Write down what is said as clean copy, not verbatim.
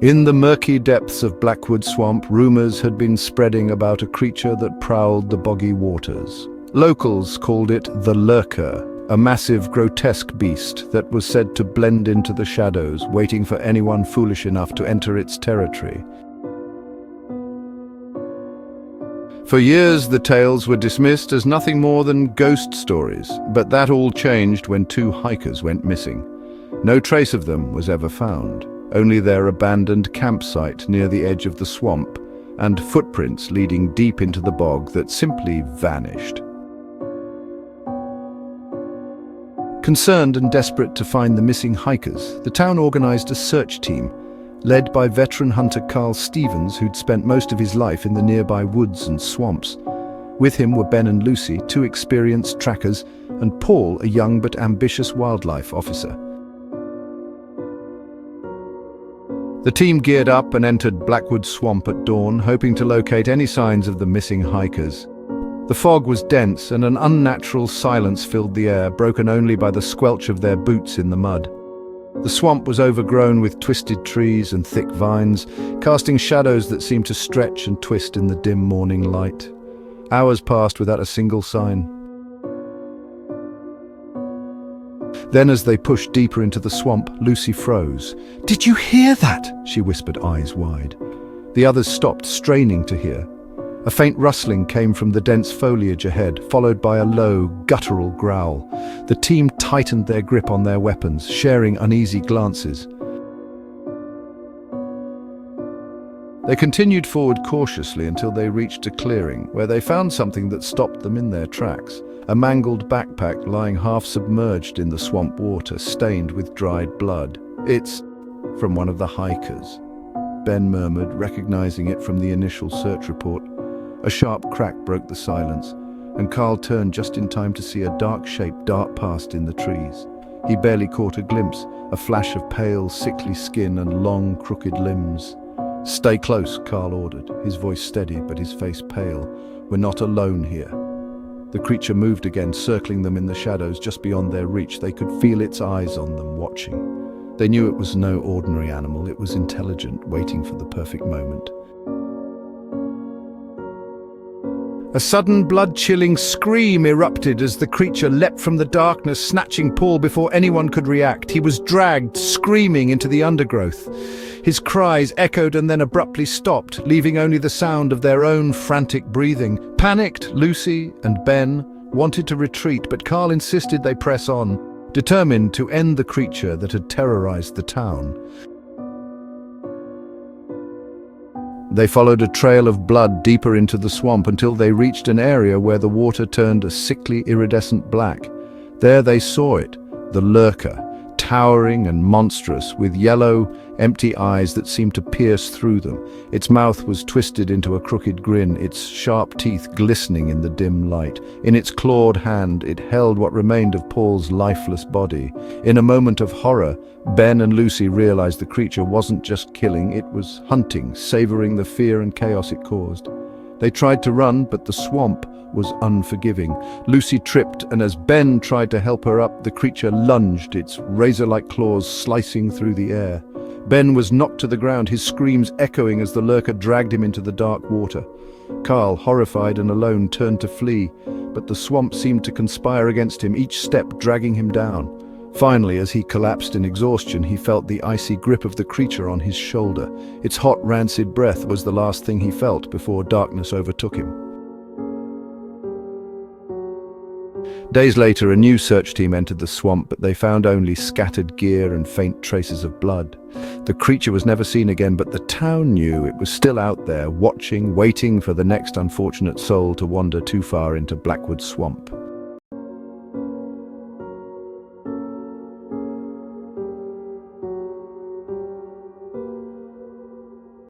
In the murky depths of Blackwood Swamp, rumors had been spreading about a creature that prowled the boggy waters. Locals called it the Lurker, a massive, grotesque beast that was said to blend into the shadows, waiting for anyone foolish enough to enter its territory. For years, the tales were dismissed as nothing more than ghost stories, but that all changed when 2 hikers went missing. No trace of them was ever found. Only their abandoned campsite near the edge of the swamp, and footprints leading deep into the bog that simply vanished. Concerned and desperate to find the missing hikers, the town organized a search team, led by veteran hunter Carl Stevens, who'd spent most of his life in the nearby woods and swamps. With him were Ben and Lucy, 2 experienced trackers, and Paul, a young but ambitious wildlife officer. The team geared up and entered Blackwood Swamp at dawn, hoping to locate any signs of the missing hikers. The fog was dense and an unnatural silence filled the air, broken only by the squelch of their boots in the mud. The swamp was overgrown with twisted trees and thick vines, casting shadows that seemed to stretch and twist in the dim morning light. Hours passed without a single sign. Then, as they pushed deeper into the swamp, Lucy froze. "Did you hear that?" she whispered, eyes wide. The others stopped, straining to hear. A faint rustling came from the dense foliage ahead, followed by a low, guttural growl. The team tightened their grip on their weapons, sharing uneasy glances. They continued forward cautiously until they reached a clearing, where they found something that stopped them in their tracks. A mangled backpack lying half submerged in the swamp water, stained with dried blood. "It's from one of the hikers," Ben murmured, recognizing it from the initial search report. A sharp crack broke the silence, and Carl turned just in time to see a dark shape dart past in the trees. He barely caught a glimpse, a flash of pale, sickly skin and long, crooked limbs. "Stay close," Carl ordered, his voice steady but his face pale. "We're not alone here." The creature moved again, circling them in the shadows just beyond their reach. They could feel its eyes on them, watching. They knew it was no ordinary animal. It was intelligent, waiting for the perfect moment. A sudden, blood-chilling scream erupted as the creature leapt from the darkness, snatching Paul before anyone could react. He was dragged, screaming, into the undergrowth. His cries echoed and then abruptly stopped, leaving only the sound of their own frantic breathing. Panicked, Lucy and Ben wanted to retreat, but Carl insisted they press on, determined to end the creature that had terrorized the town. They followed a trail of blood deeper into the swamp until they reached an area where the water turned a sickly, iridescent black. There they saw it, the Lurker, towering and monstrous, with yellow, empty eyes that seemed to pierce through them. Its mouth was twisted into a crooked grin, its sharp teeth glistening in the dim light. In its clawed hand, it held what remained of Paul's lifeless body. In a moment of horror, Ben and Lucy realized the creature wasn't just killing, it was hunting, savoring the fear and chaos it caused. They tried to run, but the swamp was unforgiving. Lucy tripped, and as Ben tried to help her up, the creature lunged, its razor-like claws slicing through the air. Ben was knocked to the ground, his screams echoing as the Lurker dragged him into the dark water. Carl, horrified and alone, turned to flee, but the swamp seemed to conspire against him, each step dragging him down. Finally, as he collapsed in exhaustion, he felt the icy grip of the creature on his shoulder. Its hot, rancid breath was the last thing he felt before darkness overtook him. Days later, a new search team entered the swamp, but they found only scattered gear and faint traces of blood. The creature was never seen again, but the town knew it was still out there, watching, waiting for the next unfortunate soul to wander too far into Blackwood Swamp.